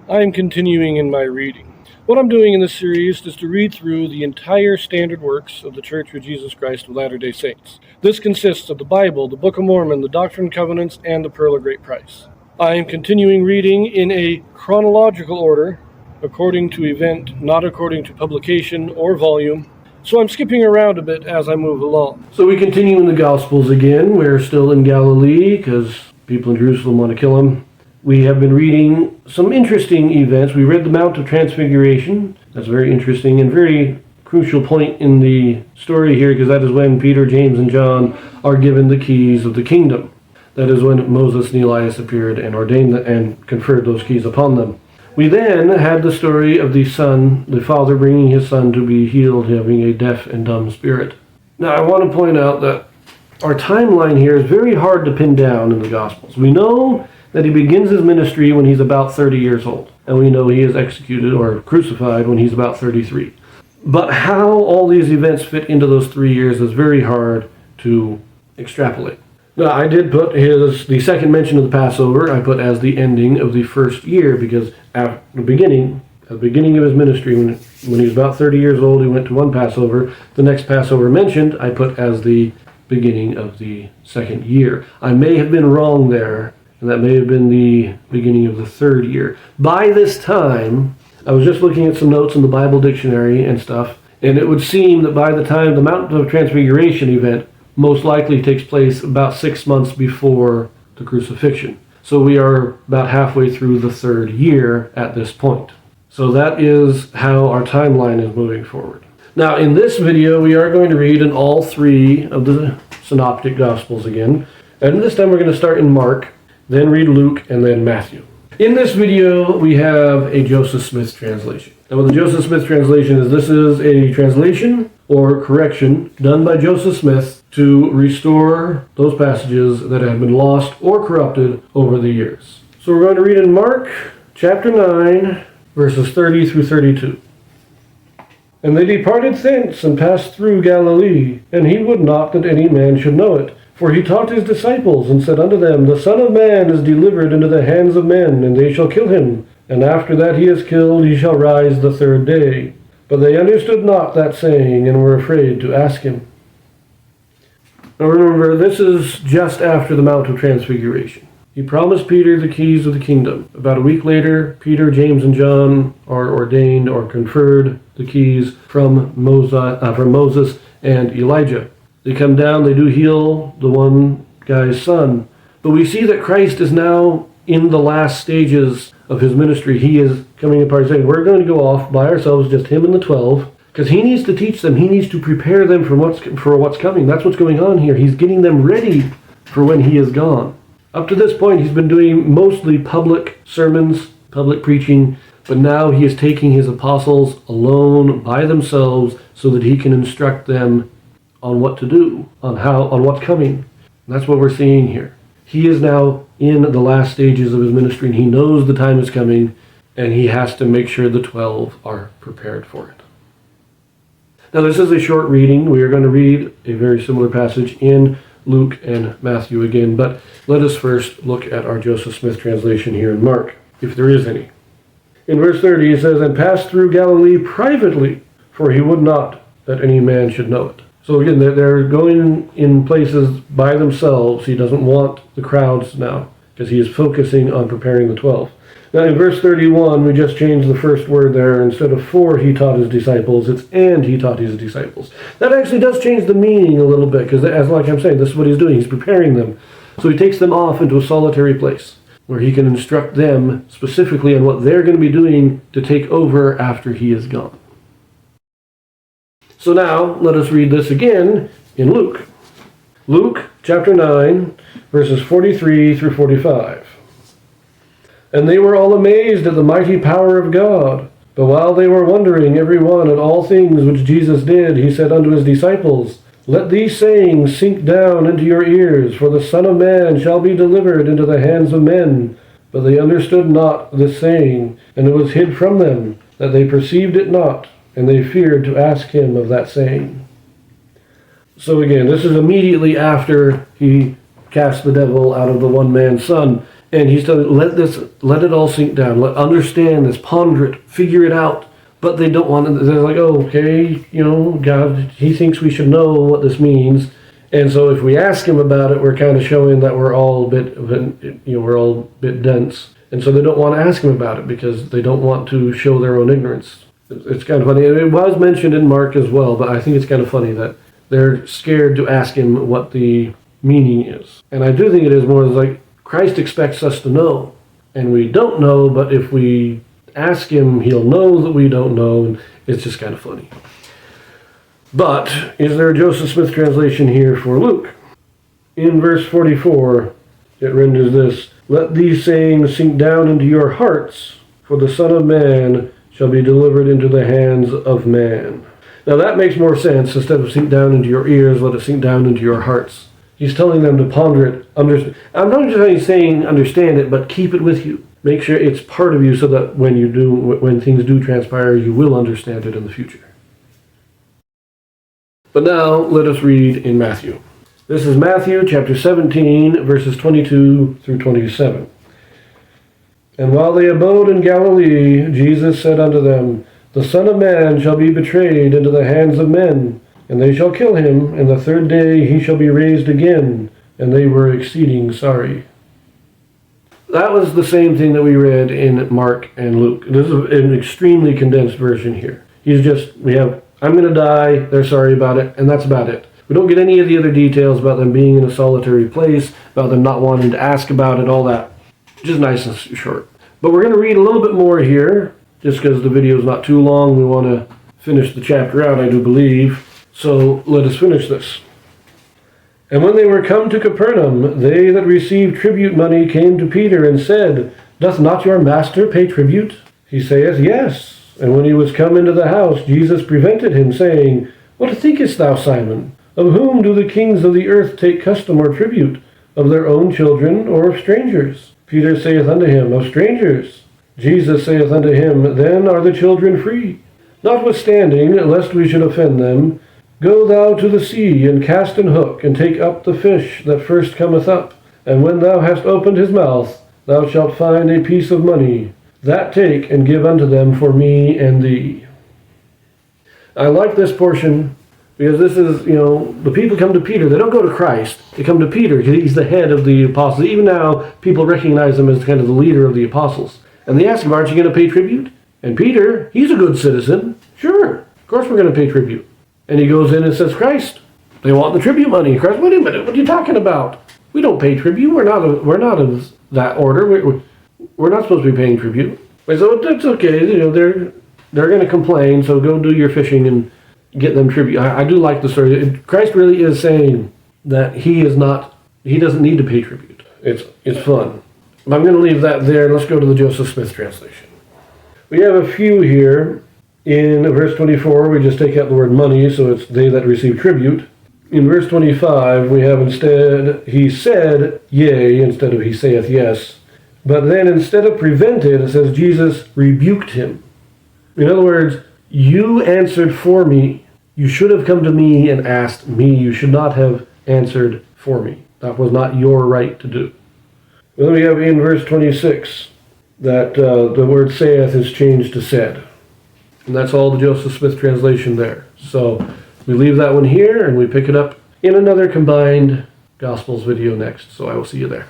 I am continuing in my reading. What I'm doing in this series is to read through the entire standard works of the Church of Jesus Christ of Latter-day Saints. This consists of the Bible, the Book of Mormon, the Doctrine and Covenants, and the Pearl of Great Price. I am continuing reading in a chronological order, according to event, not according to publication or volume. So I'm skipping around a bit as I move along. So we continue in the Gospels again. We're still in Galilee because people in Jerusalem want to kill him. We have been reading some interesting events. We read the Mount of Transfiguration. That's very interesting and very crucial point in the story here, because that is when Peter, James, and John are given the keys of the kingdom. That is when Moses and Elias appeared and ordained and conferred those keys upon them. We then had the story of the son, the father bringing his son to be healed, having a deaf and dumb spirit. Now I want to point out that our timeline here is very hard to pin down in the Gospels. We know that he begins his ministry when he's about 30 years old, and we know he is executed or crucified when he's about 33. But how all these events fit into those 3 years is very hard to extrapolate. Now, I did put the second mention of the Passover, I put as the ending of the first year, because at the beginning of his ministry, when he was about 30 years old, he went to one Passover. The next Passover mentioned, I put as the beginning of the second year. I may have been wrong there, and that may have been the beginning of the third year. By this time, I was just looking at some notes in the Bible dictionary and stuff, and it would seem that by the time the Mount of Transfiguration event most likely takes place about 6 months before the crucifixion. So we are about halfway through the third year at this point. So that is how our timeline is moving forward. Now in this video we are going to read in all three of the synoptic gospels again. And this time we're going to start in Mark, then read Luke, and then Matthew. In this video we have a Joseph Smith translation. Now what the Joseph Smith translation is, this is a translation or correction done by Joseph Smith to restore those passages that have been lost or corrupted over the years. So we're going to read in Mark chapter 9, verses 30 through 32. And they departed thence and passed through Galilee, and he would not that any man should know it. For he taught his disciples, and said unto them, The Son of Man is delivered into the hands of men, and they shall kill him. And after that he is killed, he shall rise the third day. But they understood not that saying, and were afraid to ask him. Now remember, this is just after the Mount of Transfiguration. He promised Peter the keys of the kingdom. About a week later, Peter, James, and John are ordained or conferred the keys from Moses and Elijah. They come down, they do heal the one guy's son. But we see that Christ is now in the last stages of his ministry. He is coming apart saying, we're going to go off by ourselves, just him and the 12, because he needs to teach them. He needs to prepare them for what's coming. That's what's going on here. He's getting them ready for when he is gone. Up to this point, he's been doing mostly public sermons, public preaching, but now he is taking his apostles alone by themselves so that he can instruct them on what to do, on what's coming. And that's what we're seeing here. He is now in the last stages of his ministry, and he knows the time is coming, and he has to make sure the 12 are prepared for it. Now this is a short reading. We are going to read a very similar passage in Luke and Matthew again, but let us first look at our Joseph Smith translation here in Mark, if there is any. In verse 30 it says, And passed through Galilee privately, for he would not that any man should know it. So again, they're going in places by themselves. He doesn't want the crowds now, because he is focusing on preparing the 12. Now in verse 31, we just changed the first word there. Instead of for he taught his disciples, it's and he taught his disciples. That actually does change the meaning a little bit, because as like I'm saying, this is what he's doing. He's preparing them. So he takes them off into a solitary place where he can instruct them specifically on what they're going to be doing to take over after he is gone. So now, let us read this again in Luke. Luke chapter 9, verses 43 through 45. And they were all amazed at the mighty power of God. But while they were wondering every one at all things which Jesus did, he said unto his disciples, Let these sayings sink down into your ears, for the Son of Man shall be delivered into the hands of men. But they understood not this saying, and it was hid from them, that they perceived it not, and they feared to ask him of that saying. So again, this is immediately after he cast the devil out of the one man's son. And he's telling, let it all sink down. Understand this, ponder it, figure it out. But they don't want to, they're like, oh, okay, God, he thinks we should know what this means. And so if we ask him about it, we're kind of showing that we're all a bit dense. And so they don't want to ask him about it because they don't want to show their own ignorance. It's kind of funny. It was mentioned in Mark as well, but I think it's kind of funny that they're scared to ask him what the meaning is. And I do think it is more like Christ expects us to know, and we don't know, but if we ask him, he'll know that we don't know, and it's just kind of funny. But is there a Joseph Smith translation here for Luke? In verse 44, it renders this, "Let these sayings sink down into your hearts, for the Son of Man shall be delivered into the hands of man." Now that makes more sense. Instead of sink down into your ears, let it sink down into your hearts. He's telling them to ponder it. I'm not just saying understand it, but keep it with you. Make sure it's part of you so that when things do transpire, you will understand it in the future. But now, let us read in Matthew. This is Matthew chapter 17, verses 22 through 27. "And while they abode in Galilee, Jesus said unto them, The Son of Man shall be betrayed into the hands of men, and they shall kill him, and the third day he shall be raised again. And they were exceeding sorry." That was the same thing that we read in Mark and Luke. This is an extremely condensed version here. I'm going to die, they're sorry about it, and that's about it. We don't get any of the other details about them being in a solitary place, about them not wanting to ask about it, all that. Just nice and short. But we're going to read a little bit more here, just because the video is not too long. We want to finish the chapter out, I do believe. So let us finish this. "And when they were come to Capernaum, they that received tribute money came to Peter and said, Doth not your master pay tribute? He saith, Yes. And when he was come into the house, Jesus prevented him, saying, What thinkest thou, Simon? Of whom do the kings of the earth take custom or tribute? Of their own children, or of strangers? Peter saith unto him, Of strangers. Jesus saith unto him, Then are the children free. Notwithstanding, lest we should offend them, go thou to the sea, and cast an hook, and take up the fish that first cometh up. And when thou hast opened his mouth, thou shalt find a piece of money. That take, and give unto them for me and thee." I like this portion, because this is, the people come to Peter. They don't go to Christ. They come to Peter, because he's the head of the apostles. Even now, people recognize him as kind of the leader of the apostles. And they ask him, aren't you going to pay tribute? And Peter, he's a good citizen. Sure, of course we're going to pay tribute. And he goes in and says, Christ, they want the tribute money. Christ, wait a minute, what are you talking about? We don't pay tribute. We're not of that order. We're not supposed to be paying tribute. So that's okay. They're going to complain. So go do your fishing and get them tribute. I do like the story. Christ really is saying that he doesn't need to pay tribute. It's fun. But I'm going to leave that there. Let's go to the Joseph Smith translation. We have a few here. In verse 24, we just take out the word money, so it's they that receive tribute. In verse 25, we have instead, he said, yea, instead of he saith yes. But then instead of prevented, it says Jesus rebuked him. In other words, you answered for me. You should have come to me and asked me. You should not have answered for me. That was not your right to do. Then we have in verse 26 that the word saith is changed to said. And that's all the Joseph Smith translation there. So we leave that one here and we pick it up in another combined Gospels video next. So I will see you there.